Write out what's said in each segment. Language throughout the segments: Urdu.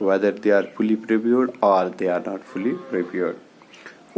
whether they are fully prepared or they are not fully prepared.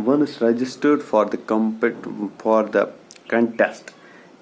once registered for the contest.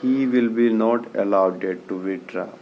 he will be not allowed to withdraw,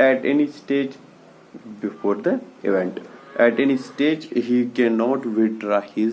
At any stage before the event, at any stage he cannot withdraw his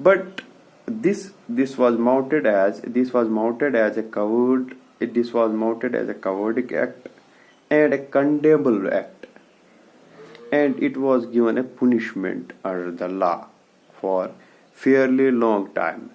But this was mounted as a coward act and a condemnable act, and it was given a punishment under the law for fairly long times.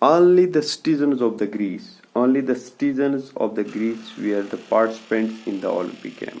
only the citizens of the Greece were the participants in the Olympic game.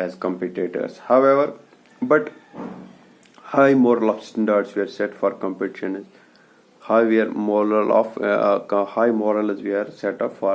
as competitors. However, but high moral standards were set for competition. High morals were set up for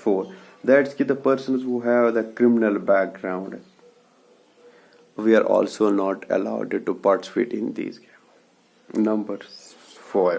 4, that's the persons who have the criminal background we are also not allowed to participate in these games. Number 4,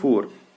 4,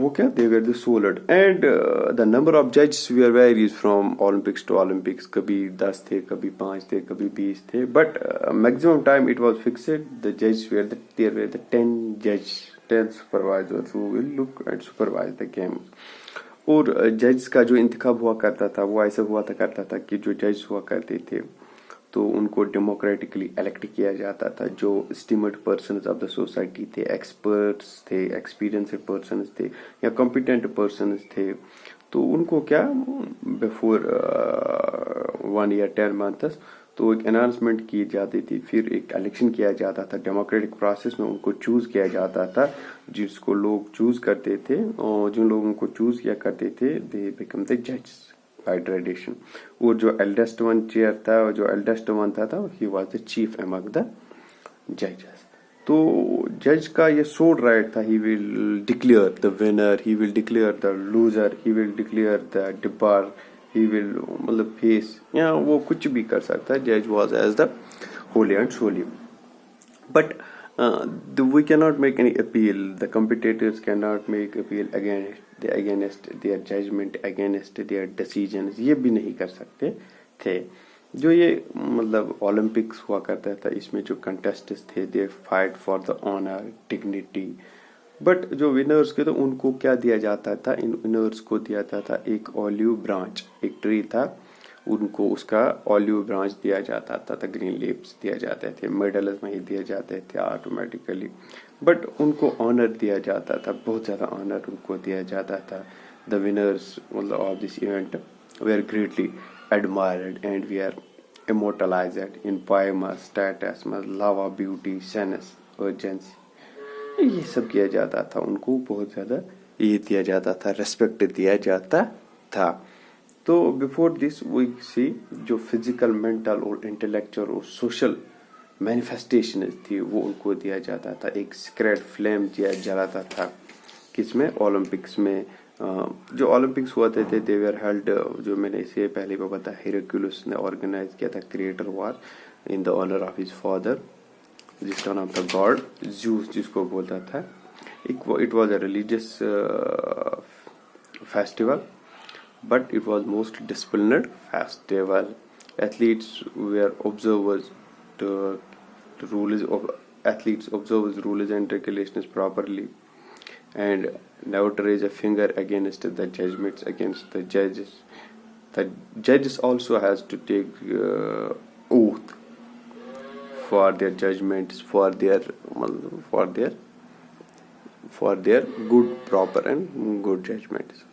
وہ کیا they were the solid and the number of judges were varies from Olympics to Olympics. کبھی 10 تھے, کبھی 5 تھے, کبھی 20 تھے, but maximum time it was fixed. The judges were there were the 10 judges, 10 supervisors who will look and supervise the game. اور ججز کا جو انتخاب ہوا کرتا تھا وہ ایسا ہوا کرتا تھا کہ جو ججز ہوا کرتے تھے تو ان کو ڈیموکریٹکلی الیکٹ کیا جاتا تھا. جو esteemed persons of the society تھے, ایکسپرٹس تھے, ایکسپیرینسڈ پرسنز تھے یا کمپیٹنٹ پرسنز تھے, تو ان کو کیا بیفور 1 year 10 months تو ایک اناؤنسمنٹ کی جاتی تھی, پھر ایک الیکشن کیا جاتا تھا. ڈیموکریٹک پروسیس میں ان کو چوز کیا جاتا تھا, جس کو لوگ چوز کرتے تھے, اور جن لوگوں کو چوز کیا کرتے تھے دے بیکم دا ججز بائی ٹریڈیشن. اور جو ایلڈسٹ ون چیئر تھا, جو ایلڈسٹ ون تھا ہی واز دا چیف امنگ دا ججز. تو جج کا یہ سول رائٹ تھا, he will declare the winner, he will declare the loser, he will declare the ڈبار, ہی ول مطلب فیس, یا وہ کچھ بھی کر سکتا ہے. جج was as the wholly and solely. But we cannot make any appeal. The competitors cannot make appeal against their judgment, against their decisions. یہ بھی نہیں کر سکتے تھے. جو یہ مطلب اولمپکس ہوا کرتا تھا, اس میں جو کنٹیسٹنٹس تھے they fight for the honor, dignity. But جو ونرس کے تو ان کو کیا دیا جاتا تھا, ان ونرس کو دیا جاتا تھا ایک اولیو برانچ, ایک ٹری تھا, ان کو اس کا اولیو برانچ دیا جاتا تھا, گرین لیپس دیا جاتے تھے, میڈلز نہیں دیے جاتے تھے آٹومیٹیکلی, بٹ ان کو آنر دیا جاتا تھا, بہت زیادہ آنر ان کو دیا جاتا تھا. دا ونرس مطلب of this event we are greatly admired and we are immortalized in poems, status, lava, beauty, sense, urgency. یہ سب کیا جاتا تھا, ان کو بہت زیادہ یہ دیا جاتا تھا, ریسپیکٹ دیا جاتا تھا. تو بفور دس وی سی جو فزیکل, مینٹل اور انٹلیکچوئل اور سوشل مینیفیسٹیشن تھی وہ ان کو دیا جاتا تھا. ایک سیکریٹ فلیم دیا جلاتا تھا کس میں, اولمپکس میں. جو اولمپکس ہوتے تھے they were held, جو میں نے اسے پہلے بھی بتایا, ہیراکلیوس نے آرگنائز کیا تھا, crater war in the honour of his father, جس کا نام تھا گاڈ زیوس, جس کو بولتا تھا. It was a religious festival, but it was most disciplined festival. Athletes were observers to rules of athletes observes rules and regulations properly and never raise a finger against the judgments against the judges. The judges also has to take oath for their judgments, for their good, proper and good judgments.